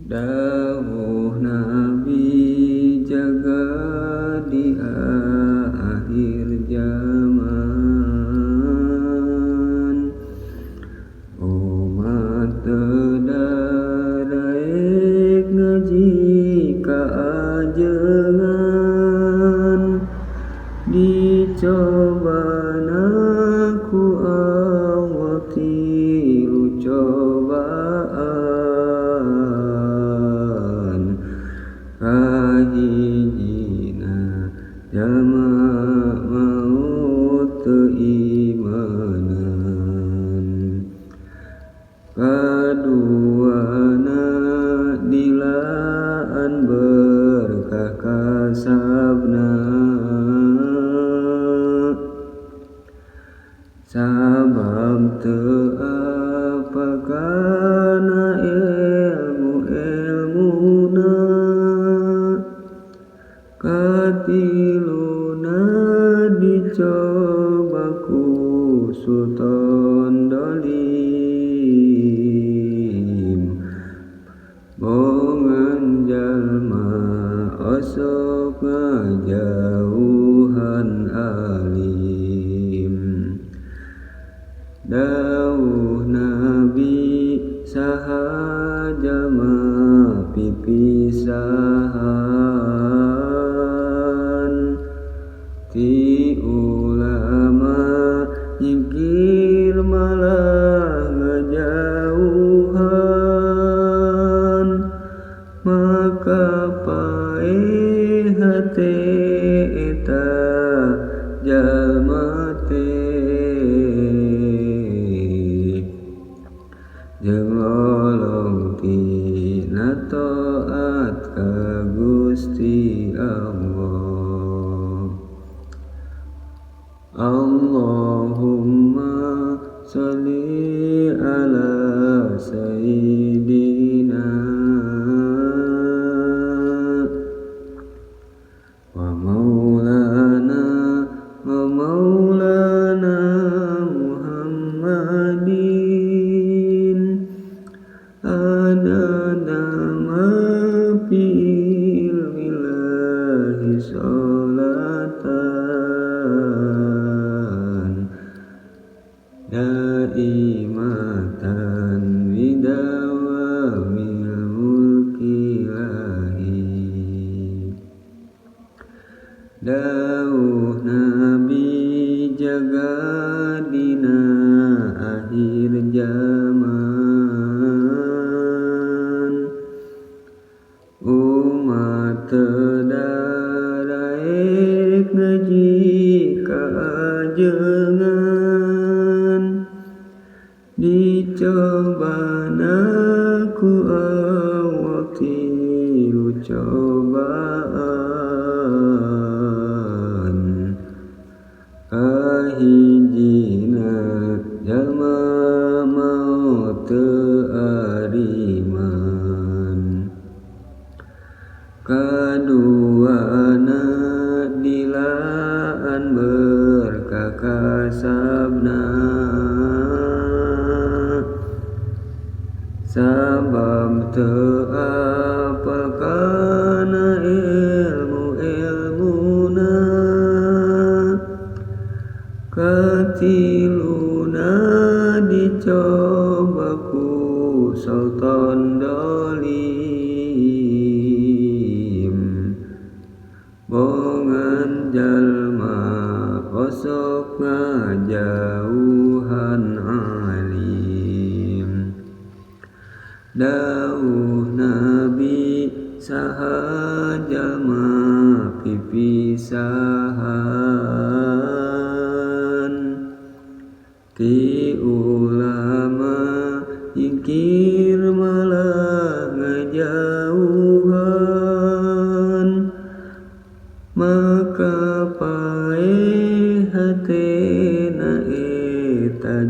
Dawuh Nabi jaga di akhir zaman, umat tedadaek ngaji kaajengan, dicobana ku Allah tilu cobaan, kahijina jalma maut teu imanan, kaduana dilaan berkah kasabna, sabab teu apakana ilmu-ilmuna, katiluna dicoba ku sultan dolim, bongan jalma osok ngajauhan alim. Dawuh Nabi saha jalma pipisahan, ti ulama nyingkir malah ngajauhan, maka paeh hate eta jalma jeung olong tina taat ka Gusti Allah. Allahumma sholli ala sayyidina wa maulana Muhammadin, adada ma fi ilmillahi sholatan, daimatan bidawamil mulkilahi. Dawuh Nabi jaga dina akhir zaman, umat tedadaek ngaji kaajengan, dicobana ku Allah tilu cobaan, kahijina jalma maut teu ariman, kaduana dilaan berkah kasabna, sabab teu apakana ilmu-ilmuna, katiluna dicoba ku sultan dolim, bongan jalma osok ngajauhan alim. Dawuh Nabi saha jalma pipisahan, ti ulama nyingkir malah ngajauhan, maka paeh hatena eta